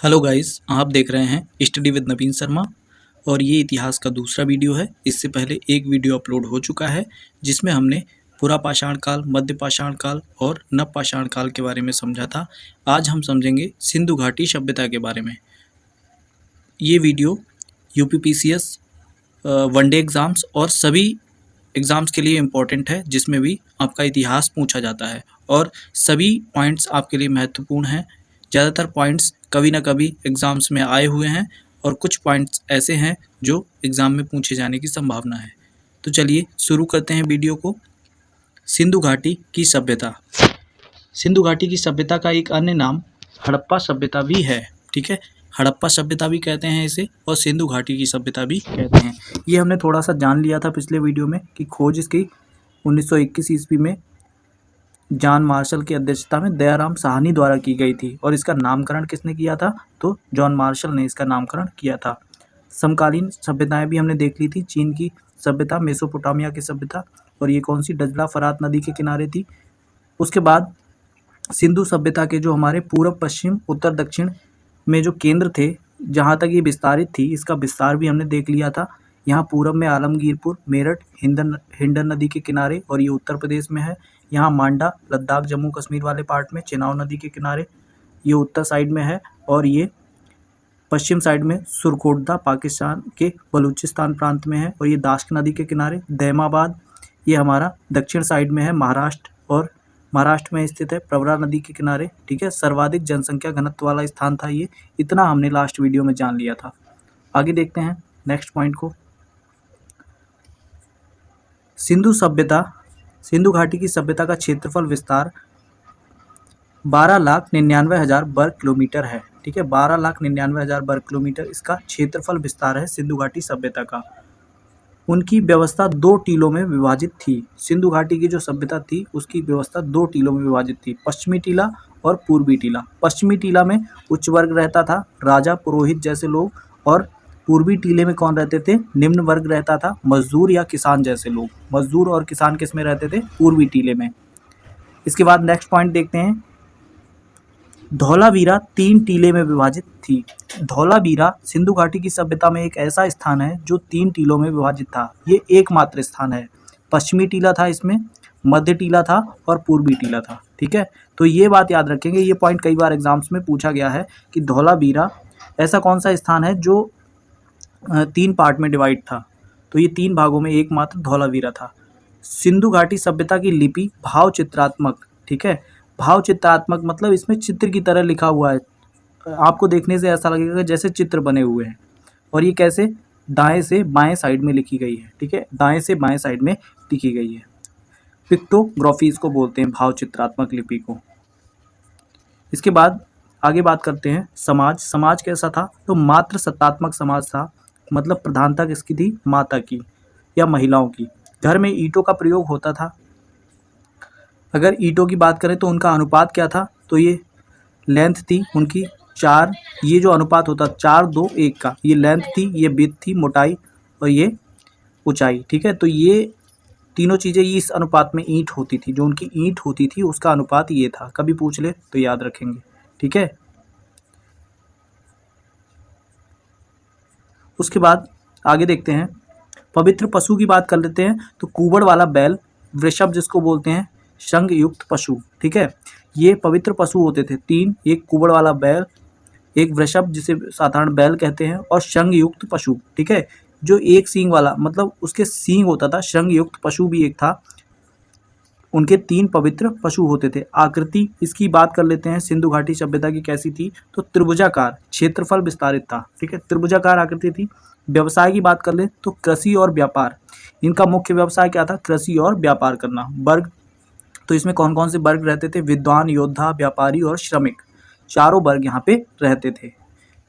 Hello guys, आप देख रहे हैं स्टडी विद नवीन शर्मा और ये इतिहास का दूसरा वीडियो है। इससे पहले एक वीडियो अपलोड हो चुका है जिसमें हमने पुरा पाषाण काल, मध्य पाषाण काल और नव पाषाण काल के बारे में समझा था। आज हम समझेंगे सिंधु घाटी सभ्यता के बारे में। ये वीडियो यूपीपीसीएस, वनडे एग्ज़ाम्स और सभी एग्ज़ाम्स के लिए इम्पोर्टेंट है, जिसमें भी आपका इतिहास पूछा जाता है और सभी पॉइंट्स आपके लिए महत्वपूर्ण हैं। ज़्यादातर पॉइंट्स कभी ना कभी एग्ज़ाम्स में आए हुए हैं और कुछ पॉइंट्स ऐसे हैं जो एग्ज़ाम में पूछे जाने की संभावना है। तो चलिए शुरू करते हैं वीडियो को। सिंधु घाटी की सभ्यता। सिंधु घाटी की सभ्यता का एक अन्य नाम हड़प्पा सभ्यता भी है। ठीक है, हड़प्पा सभ्यता भी कहते हैं इसे और सिंधु घाटी की सभ्यता भी कहते हैं। ये हमने थोड़ा सा जान लिया था पिछले वीडियो में कि खोज इसकी 1921 ईस्वी में जॉन मार्शल की अध्यक्षता में दयाराम साहनी द्वारा की गई थी और इसका नामकरण किसने किया था? तो जॉन मार्शल ने इसका नामकरण किया था। समकालीन सभ्यताएं भी हमने देख ली थी। चीन की सभ्यता, मेसोपोटामिया की सभ्यता, और ये कौन सी, डजला फरात नदी के किनारे थी। उसके बाद सिंधु सभ्यता के जो हमारे पूर्व, पश्चिम, उत्तर, दक्षिण में जो केंद्र थे, जहाँ तक ये विस्तारित थी, इसका विस्तार भी हमने देख लिया था। यहाँ पूरब में आलमगीरपुर, मेरठ, हिंडन नदी के किनारे, और ये उत्तर प्रदेश में है। यहाँ मांडा, लद्दाख, जम्मू कश्मीर वाले पार्ट में चेनाब नदी के किनारे, ये उत्तर साइड में है। और ये पश्चिम साइड में सुरखोर्दा, पाकिस्तान के बलूचिस्तान प्रांत में है। और ये दाश्क नदी के किनारे दैमाबाद, ये हमारा दक्षिण साइड में है, महाराष्ट्र, और महाराष्ट्र में स्थित है प्रवरा नदी के किनारे। ठीक है, सर्वाधिक जनसंख्या घनत्व वाला स्थान था ये। इतना हमने लास्ट वीडियो में जान लिया था। आगे देखते हैं नेक्स्ट पॉइंट को। सिंधु सभ्यता, सिंधु घाटी की सभ्यता का क्षेत्रफल विस्तार 12,99,000 वर्ग किलोमीटर है। ठीक है, 12,99,000 वर्ग किलोमीटर इसका क्षेत्रफल विस्तार है सिंधु घाटी सभ्यता का। उनकी व्यवस्था 2 टीलों में विभाजित थी। सिंधु घाटी की जो सभ्यता थी उसकी व्यवस्था 2 टीलों में विभाजित थी, पश्चिमी टीला और पूर्वी टीला। पश्चिमी टीला में उच्च वर्ग रहता था, राजा, पुरोहित जैसे लोग, और पूर्वी टीले में कौन रहते थे? निम्न वर्ग रहता था, मजदूर या किसान जैसे लोग। मजदूर और किसान किस में रहते थे? पूर्वी टीले में। इसके बाद नेक्स्ट पॉइंट देखते हैं। धौलावीरा 3 टीले में विभाजित थी। धौलावीरा सिंधु घाटी की सभ्यता में एक ऐसा स्थान है जो 3 टीलों में विभाजित था। ये एकमात्र स्थान है। पश्चिमी टीला था, इसमें मध्य टीला था और पूर्वी टीला था। ठीक है, तो ये बात याद रखेंगे। ये पॉइंट कई बार एग्जाम्स में पूछा गया है कि धौलावीरा ऐसा कौन सा स्थान है जो 3 पार्ट में डिवाइड था। तो ये 3 भागों में एकमात्र धौलावीरा था। सिंधु घाटी सभ्यता की लिपि भाव चित्रात्मक। ठीक है, भाव चित्रात्मक मतलब इसमें चित्र की तरह लिखा हुआ है। आपको देखने से ऐसा लगेगा जैसे चित्र बने हुए हैं। और ये कैसे? दाएं से बाएं साइड में लिखी गई है। ठीक है, दाएं से बाएं साइड में लिखी गई है। पिक्टोग्राफी इसको बोलते हैं, भाव चित्रात्मक लिपि को। इसके बाद आगे बात करते हैं समाज। समाज कैसा था? तो मात्र सत्तात्मक समाज था, मतलब प्रधानता किसकी थी? माता की या महिलाओं की। घर में ईंटों का प्रयोग होता था। अगर ईंटों की बात करें तो उनका अनुपात क्या था? तो ये लेंथ थी उनकी 4, ये जो अनुपात होता 4:2:1 का, ये लेंथ थी, ये विड्थ थी, मोटाई, और ये ऊंचाई। ठीक है, तो ये तीनों चीज़ें इस अनुपात में ईंट होती थी। जो उनकी ईंट होती थी उसका अनुपात ये था। कभी पूछ ले तो याद रखेंगे। ठीक है, उसके बाद आगे देखते हैं। पवित्र पशु की बात कर लेते हैं तो कुबड़ वाला बैल, वृषभ जिसको बोलते हैं, शंख युक्त पशु। ठीक है, ये पवित्र पशु होते थे 3, एक कुबड़ वाला बैल, एक वृषभ जिसे साधारण बैल कहते हैं, और शंख युक्त पशु। ठीक है, जो एक सींग वाला, मतलब उसके सींग होता था, शंख युक्त पशु भी एक था। उनके 3 पवित्र पशु होते थे। आकृति इसकी बात कर लेते हैं, सिंधु घाटी सभ्यता की कैसी थी? तो त्रिभुजाकार, क्षेत्रफल विस्तारित था। ठीक है, त्रिभुजाकार आकृति थी। व्यवसाय की बात कर ले तो कृषि और व्यापार, इनका मुख्य व्यवसाय क्या था? कृषि और व्यापार करना। वर्ग, तो इसमें कौन कौन से वर्ग रहते थे? विद्वान, योद्धा, व्यापारी और श्रमिक, चारों वर्ग यहाँ पे रहते थे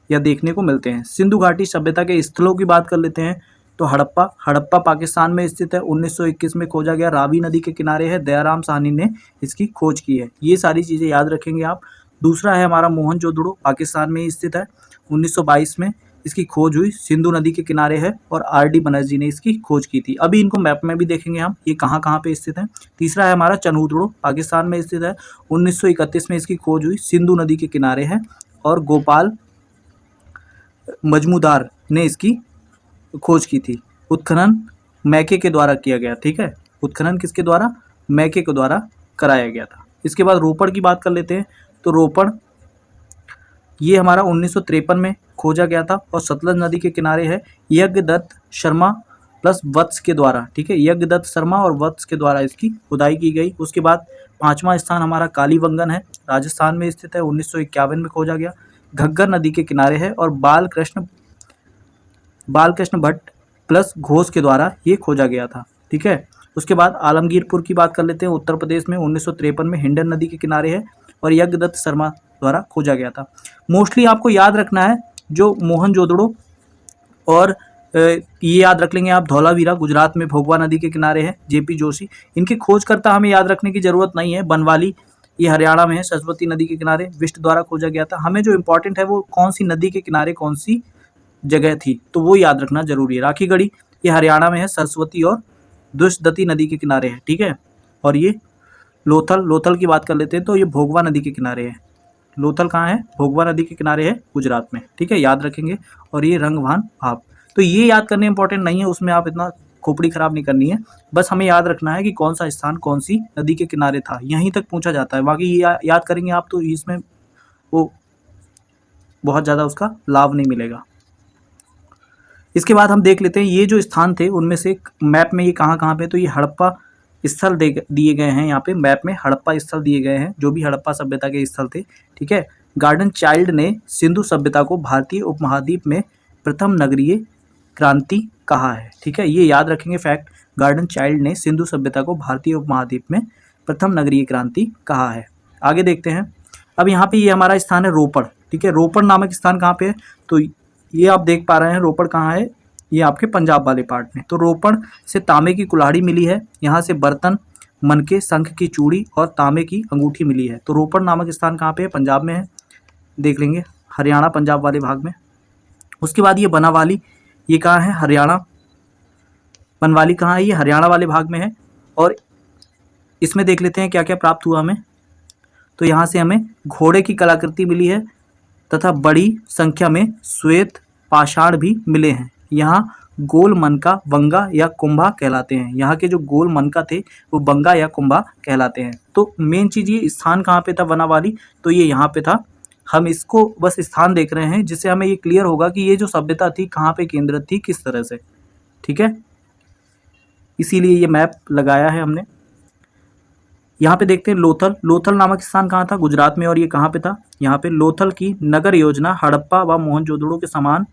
या देखने को मिलते हैं। सिंधु घाटी सभ्यता के स्थलों की बात कर लेते हैं तो हड़प्पा पाकिस्तान में स्थित है। 1921 में खोजा गया, रावी नदी के किनारे है। दयाराम साहनी ने इसकी खोज की है। ये सारी चीज़ें याद रखेंगे आप। दूसरा है हमारा मोहनजोदड़ो, पाकिस्तान में ही स्थित है। 1922 में इसकी खोज हुई, सिंधु नदी के किनारे है, और आर.डी. बनर्जी ने इसकी खोज की थी। अभी इनको मैप में भी देखेंगे हम, ये कहाँ कहाँ पे स्थित है। तीसरा है हमारा चनहुदड़ो, पाकिस्तान में स्थित है। 1931 में इसकी खोज हुई, सिंधु नदी के किनारे है। और गोपाल मजमूदार ने इसकी खोज की थी। उत्खनन मैके के द्वारा किया गया, ठीक है। उत्खनन किसके द्वारा? मैके के द्वारा कराया गया था। इसके बाद रोपड़ की बात कर लेते हैं। तो रोपड़ ये हमारा 1953 में खोजा गया था और सतलज नदी के किनारे है। यज्ञदत्त शर्मा प्लस वत्स के द्वारा, ठीक है, यज्ञदत्त शर्मा और वत्स के द्वारा इसकी खुदाई की गई। उसके बाद 5वां स्थान हमारा कालीबंगन है, राजस्थान में स्थित है, 1951 में खोजा गया, घग्गर नदी के किनारे है और बालकृष्ण भट्ट प्लस घोष के द्वारा ये खोजा गया था, ठीक है। उसके बाद आलमगीरपुर की बात कर लेते हैं, उत्तर प्रदेश में 1953 में हिंडन नदी के किनारे है और यज्ञदत्त शर्मा द्वारा खोजा गया था। मोस्टली आपको याद रखना है जो मोहनजोदड़ो और ये याद रख लेंगे आप, धौलावीरा गुजरात में भोगवा नदी के किनारे है, जेपी जोशी। इनकी खोजकर्ता हमें याद रखने की जरूरत नहीं है। बनवाली ये हरियाणा में है, सरस्वती नदी के किनारे विष्ट द्वारा खोजा गया था। हमें जो इंपॉर्टेंट है वो कौन सी नदी के किनारे कौन सी जगह थी, तो वो याद रखना जरूरी है। राखीगढ़ी ये हरियाणा में है, सरस्वती और दुष्दती नदी के किनारे है, ठीक है। और ये लोथल की बात कर लेते हैं तो ये भोगवा नदी के किनारे है। लोथल कहाँ है? भोगवा नदी के किनारे है, गुजरात में, ठीक है, याद रखेंगे। और ये रंगभान भाप, तो ये याद करने इंपॉर्टेंट नहीं है, उसमें आप इतना खोपड़ी खराब नहीं करनी है। बस हमें याद रखना है कि कौन सा स्थान कौन सी नदी के किनारे था, यहीं तक पूछा जाता है। बाकी ये याद करेंगे आप तो इसमें वो बहुत ज़्यादा उसका लाभ नहीं मिलेगा। इसके बाद हम देख लेते हैं ये जो स्थान थे उनमें से मैप में ये कहाँ पे, तो ये हड़प्पा स्थल दिए गए हैं। यहाँ पे मैप में हड़प्पा स्थल दिए गए हैं, जो भी हड़प्पा सभ्यता के स्थल थे, ठीक है। गार्डन चाइल्ड ने सिंधु सभ्यता को भारतीय उपमहाद्वीप में प्रथम नगरीय क्रांति कहा है, ठीक है, ये याद रखेंगे फैक्ट। गार्डन चाइल्ड ने सिंधु सभ्यता को भारतीय उपमहाद्वीप में प्रथम नगरीय क्रांति कहा है। आगे देखते हैं। अब यहाँ पे ये हमारा स्थान है रोपड़, ठीक है। रोपड़ नामक स्थान कहाँ पे है? तो ये आप देख पा रहे हैं रोपड़ कहाँ है, ये आपके पंजाब वाले पार्ट में। तो रोपड़ से तांबे की कुल्हाड़ी मिली है, यहाँ से बर्तन, मनके, शंख की चूड़ी और तांबे की अंगूठी मिली है। तो रोपड़ नामक स्थान कहाँ पे है? पंजाब में है, देख लेंगे, हरियाणा पंजाब वाले भाग में। उसके बाद ये बनावाली, ये कहाँ है? हरियाणा। बनवाली कहाँ है? ये हरियाणा वाले भाग में है। और इसमें देख लेते हैं क्या क्या प्राप्त हुआ हमें। तो यहाँ से हमें घोड़े की कलाकृति मिली है तथा बड़ी संख्या में श्वेत पाषाण भी मिले हैं। यहाँ गोल मनका, बंगा या कुंभा कहलाते हैं। यहाँ के जो गोल मनका थे वो बंगा या कुंभा कहलाते हैं। तो मेन चीज़ ये स्थान कहाँ पे था बनावाली, तो ये यहाँ पे था। हम इसको बस स्थान देख रहे हैं जिससे हमें ये क्लियर होगा कि ये जो सभ्यता थी कहाँ पे केंद्रित थी, किस तरह से, ठीक है। इसीलिए ये मैप लगाया है हमने। यहाँ पे देखते हैं लोथल नामक स्थान कहाँ था? गुजरात में। और ये कहाँ पे था? यहाँ पे। लोथल की नगर योजना हड़प्पा व मोहनजोदड़ो के समान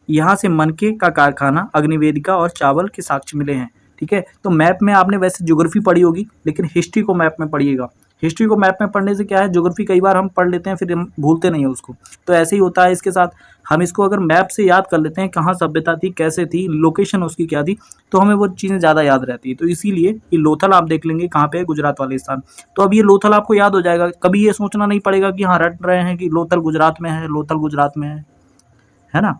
यहाँ से मनके का कारखाना, अग्निवेदिका और चावल के साक्ष्य मिले हैं, ठीक है। तो मैप में आपने वैसे ज्योग्राफी पढ़ी होगी, लेकिन हिस्ट्री को मैप में पढ़िएगा। हिस्ट्री को मैप में पढ़ने से क्या है, ज्योग्राफी कई बार हम पढ़ लेते हैं फिर हम भूलते नहीं है उसको। तो ऐसे ही होता है इसके साथ। हम इसको अगर मैप से याद कर लेते हैं कहाँ सभ्यता थी, कैसे थी, लोकेशन उसकी क्या थी, तो हमें वो चीज़ें ज़्यादा याद रहती है। तो इसीलिए ये लोथल आप देख लेंगे कहाँ पे है, गुजरात वाले स्थान। तो अब ये लोथल आपको याद हो जाएगा, कभी ये सोचना नहीं पड़ेगा कि हाँ रट रहे हैं कि लोथल गुजरात में है, लोथल गुजरात में है ना।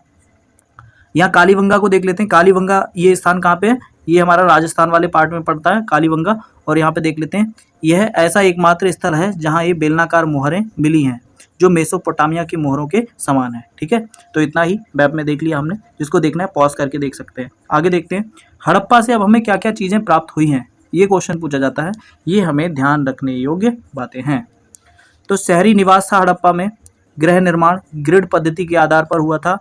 यहाँ कालीबंगा को देख लेते हैं। कालीबंगा ये स्थान कहाँ पे है? ये हमारा राजस्थान वाले पार्ट में पड़ता है कालीबंगा। और यहाँ पे देख लेते हैं, यह ऐसा एकमात्र स्थल है जहाँ ये बेलनाकार मोहरें मिली हैं जो मेसोपोटामिया की मोहरों के समान है, ठीक है। तो इतना ही मैप में देख लिया हमने, जिसको देखना है पॉज करके देख सकते हैं। आगे देखते हैं हड़प्पा से अब हमें क्या क्या चीज़ें प्राप्त हुई हैं, ये क्वेश्चन पूछा जाता है। ये हमें ध्यान रखने योग्य बातें हैं। तो शहरी निवास था हड़प्पा में, गृह निर्माण ग्रिड पद्धति के आधार पर हुआ था,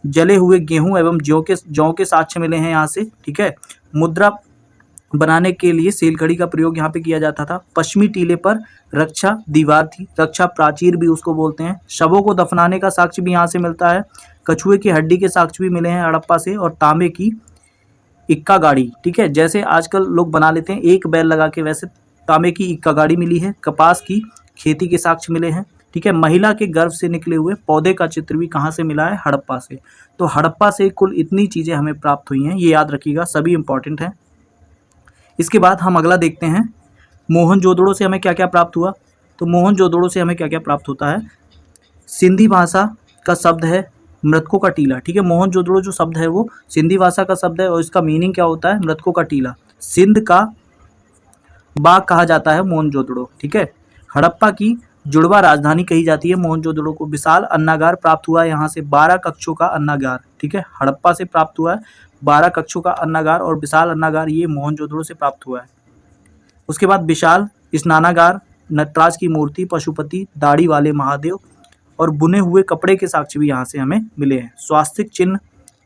जले हुए गेहूं एवं जौ के साक्ष्य मिले हैं यहाँ से, ठीक है। मुद्रा बनाने के लिए सेलखड़ी का प्रयोग यहाँ पे किया जाता था। पश्चिमी टीले पर रक्षा दीवार थी, रक्षा प्राचीर भी उसको बोलते हैं। शवों को दफनाने का साक्ष्य भी यहाँ से मिलता है। कछुए की हड्डी के साक्ष्य भी मिले हैं हड़प्पा से। और तांबे की इक्का गाड़ी, ठीक है, जैसे आजकल लोग बना लेते हैं एक बैल लगा के, वैसे तांबे की इक्का गाड़ी मिली है। कपास की खेती के साक्ष्य मिले हैं, ठीक है। महिला के गर्भ से निकले हुए पौधे का चित्र भी कहाँ से मिला है? हड़प्पा से। तो हड़प्पा से कुल इतनी चीज़ें हमें प्राप्त हुई हैं, ये याद रखिएगा, सभी इंपॉर्टेंट हैं। इसके बाद हम अगला देखते हैं मोहनजोदड़ो से हमें क्या क्या प्राप्त हुआ। तो मोहनजोदड़ो से हमें क्या क्या प्राप्त होता है? सिंधी भाषा का शब्द है मृतकों का टीला, ठीक है। मोहनजोदड़ो जो शब्द है वो सिंधी भाषा का शब्द है और इसका मीनिंग क्या होता है? मृतकों का टीला। सिंध का बाग कहा जाता है मोहनजोदड़ो, ठीक है। हड़प्पा की जुड़वा राजधानी कही जाती है मोहनजोदड़ो को। विशाल अन्नागार प्राप्त हुआ है यहाँ से 12 कक्षों का अन्नागार, ठीक है, हड़प्पा से प्राप्त हुआ है 12 कक्षों का अन्नागार और विशाल अन्नागार ये मोहनजोदड़ो से प्राप्त हुआ है। उसके बाद विशाल स्नानागार, नटराज की मूर्ति, पशुपति, दाढ़ी वाले महादेव और बुने हुए कपड़े के साक्ष्य भी यहाँ से हमें मिले हैं। स्वास्तिक चिन्ह,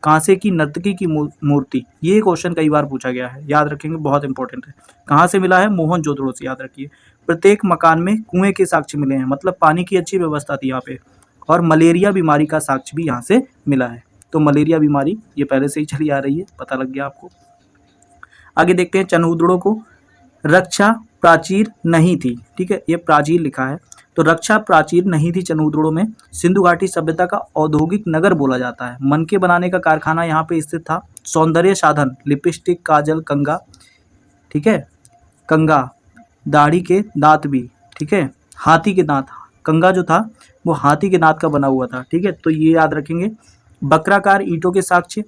कांसे की नर्तकी की मूर्ति, ये क्वेश्चन कई बार पूछा गया है, याद रखेंगे, बहुत इंपॉर्टेंट है। कहाँ से मिला है? मोहनजोदड़ो से, याद रखिए। प्रत्येक मकान में कुएं के साक्ष्य मिले हैं, मतलब पानी की अच्छी व्यवस्था थी यहाँ पे। और मलेरिया बीमारी का साक्ष्य भी यहाँ से मिला है। तो मलेरिया बीमारी ये पहले से ही चली आ रही है, पता लग गया आपको। आगे देखते हैं, चनहुदड़ो को रक्षा प्राचीर नहीं थी, ठीक है, ये प्राचीर लिखा है, तो रक्षा प्राचीर नहीं थी चनहुदड़ो में। सिंधु घाटी सभ्यता का औद्योगिक नगर बोला जाता है। मनके बनाने का कारखाना यहाँ पे स्थित था। सौंदर्य साधन, लिपस्टिक, काजल, कंगा, ठीक है, कंगा, दाढ़ी के दांत भी, ठीक है, हाथी के दांत, कंगा जो था वो हाथी के दांत का बना हुआ था, ठीक है, तो ये याद रखेंगे। बक्राकार ईंटों के साक्ष्य,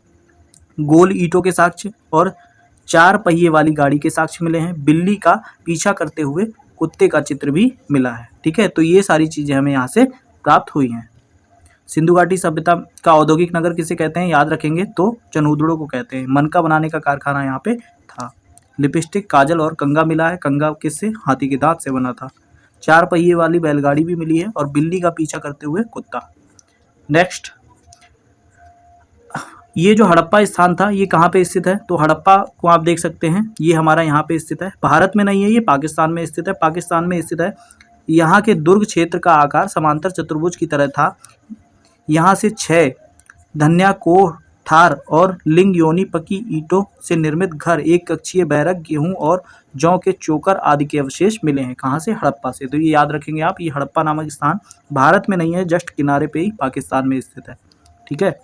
गोल ईंटों के साक्ष्य और 4 पहिए वाली गाड़ी के साक्ष्य मिले हैं। बिल्ली का पीछा करते हुए कुत्ते का चित्र भी मिला है, ठीक है, तो ये सारी चीजें हमें यहाँ से प्राप्त हुई हैं। सिंधु घाटी सभ्यता का औद्योगिक नगर किसे कहते हैं, याद रखेंगे, तो चनहुदड़ो को कहते हैं। मनका बनाने का कारखाना यहाँ पे था। लिपस्टिक, काजल और कंगा मिला है। कंगा किससे? हाथी के दांत से बना था। 4 पहिए वाली बैलगाड़ी भी मिली है और बिल्ली का पीछा करते हुए कुत्ता। नेक्स्ट, ये जो हड़प्पा स्थान था ये कहाँ पे स्थित है? तो हड़प्पा को आप देख सकते हैं, ये हमारा यहाँ पे स्थित है। भारत में नहीं है, ये पाकिस्तान में स्थित है। पाकिस्तान में स्थित है। यहाँ के दुर्ग क्षेत्र का आकार समांतर चतुर्भुज की तरह था। यहाँ से 6 धन्या कोह, ठार और लिंग योनि पकी ईंटों से निर्मित घर, 1 कक्षीय बैरक, गेहूं और जौ के चोकर आदि के अवशेष मिले हैं। कहाँ से? हड़प्पा से। तो ये याद रखेंगे आप, ये हड़प्पा नामक स्थान भारत में नहीं है, जस्ट किनारे पे ही पाकिस्तान में स्थित है, ठीक है।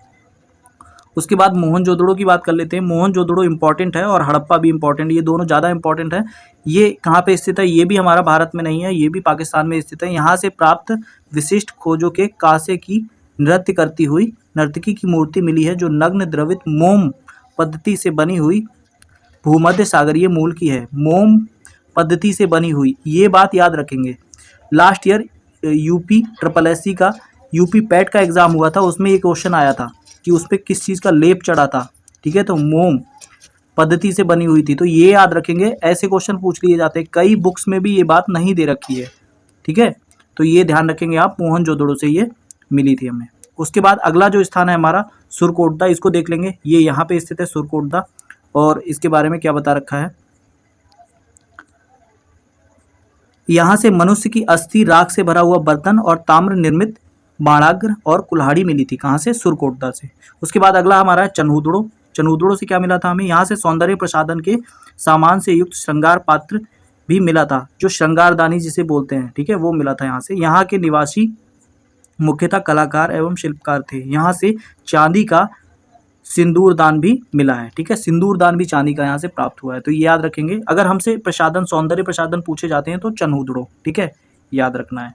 उसके बाद मोहनजोदड़ो की बात कर लेते हैं। मोहनजोदड़ो इंपॉर्टेंट है और हड़प्पा भी इंपॉर्टेंट, ये दोनों ज़्यादा इंपॉर्टेंट है। ये कहाँ पे स्थित है? ये भी हमारा भारत में नहीं है, ये भी पाकिस्तान में स्थित है। यहाँ से प्राप्त विशिष्ट खोजों के कांसे की नृत्य करती हुई नर्तकी की मूर्ति मिली है, जो नग्न द्रवित मोम पद्धति से बनी हुई भूमध्य सागरीय मूल की है। मोम पद्धति से बनी हुई, ये बात याद रखेंगे। लास्ट ईयर यूपी SSC का यूपी पैट का एग्जाम हुआ था, उसमें ये क्वेश्चन आया था कि उस पर किस चीज़ का लेप चढ़ा था, ठीक है, तो मोम पद्धति से बनी हुई थी। तो ये याद रखेंगे, ऐसे क्वेश्चन पूछ लिए जाते हैं। कई बुक्स में भी ये बात नहीं दे रखी है, ठीक है, तो ये ध्यान रखेंगे आप, मोहनजोदड़ो से ये मिली थी हमें। उसके बाद अगला जो स्थान है हमारा सुरकोटदा, इसको देख लेंगे। ये यहाँ पे स्थित है सुरकोटदा, और इसके बारे में क्या बता रखा है, यहाँ से मनुष्य की अस्थि, राख से भरा हुआ बर्तन और ताम्र निर्मित बाणाग्र और कुल्हाड़ी मिली थी। कहाँ से? सुरकोटदा से। उसके बाद अगला हमारा है चनहुदड़ो। चनहुदड़ो से क्या मिला था हमें? यहाँ से सौंदर्य प्रसाधन के सामान से युक्त श्रृंगार पात्र भी मिला था, जो श्रृंगारदानी जिसे बोलते हैं, ठीक है, वो मिला था यहाँ से। यहाँ के निवासी मुख्यतः कलाकार एवं शिल्पकार थे। यहाँ से चांदी का सिंदूरदान भी मिला है, ठीक है, सिंदूरदान भी चांदी का यहाँ से प्राप्त हुआ है। तो ये याद रखेंगे, अगर हमसे प्रसाधन, सौंदर्य प्रसाधन पूछे जाते हैं तो चनहुदड़ो, ठीक है, याद रखना है।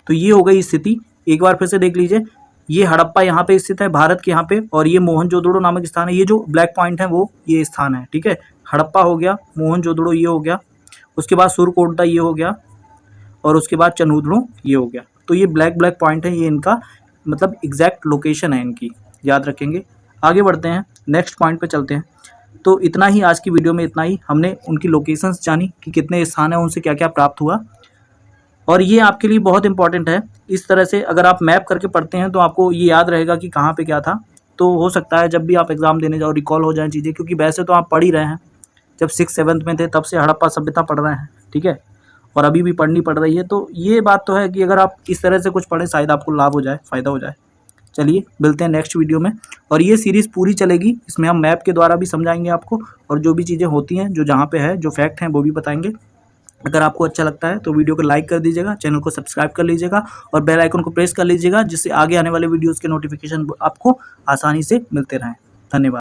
तो ये हो गई स्थिति। एक बार फिर से देख लीजिए, ये हड़प्पा यहाँ पे स्थित है भारत के यहाँ पे, और ये मोहनजोदड़ो नामक स्थान है। ये जो ब्लैक पॉइंट है वो ये स्थान है, ठीक है, हड़प्पा हो गया, मोहनजोदड़ो ये हो गया, उसके बाद सुरकोटदा ये हो गया, और उसके बाद चनहुदड़ो ये हो गया। तो ये ब्लैक पॉइंट है, ये इनका मतलब एग्जैक्ट लोकेशन है इनकी, याद रखेंगे। आगे बढ़ते हैं, नेक्स्ट पॉइंट पे चलते हैं। तो इतना ही आज की वीडियो में, इतना ही। हमने उनकी लोकेशंस जानी कि कितने स्थान हैं, उनसे क्या क्या प्राप्त हुआ, और ये आपके लिए बहुत इंपॉर्टेंट है। इस तरह से अगर आप मैप करके पढ़ते हैं तो आपको ये याद रहेगा कि कहाँ पे क्या था। तो हो सकता है जब भी आप एग्ज़ाम देने जाओ रिकॉल हो जाए चीज़ें, क्योंकि वैसे तो आप पढ़ ही रहे हैं, जब 6th-7th में थे तब से हड़प्पा सभ्यता पढ़ रहे हैं, ठीक है, और अभी भी पढ़नी पड़ रही है। तो ये बात तो है कि अगर आप इस तरह से कुछ पढ़ें शायद आपको लाभ हो जाए, फ़ायदा हो जाए। चलिए मिलते हैं नेक्स्ट वीडियो में, और ये सीरीज़ पूरी चलेगी। इसमें हम मैप के द्वारा भी समझाएंगे आपको, और जो भी चीज़ें होती हैं, जो जहाँ पे है, जो फैक्ट हैं वो भी बताएंगे। अगर आपको अच्छा लगता है तो वीडियो को लाइक कर दीजिएगा, चैनल को सब्सक्राइब कर लीजिएगा और बेल आइकन को प्रेस कर लीजिएगा, जिससे आगे आने वाले वीडियोज़ के नोटिफिकेशन आपको आसानी से मिलते रहें। धन्यवाद।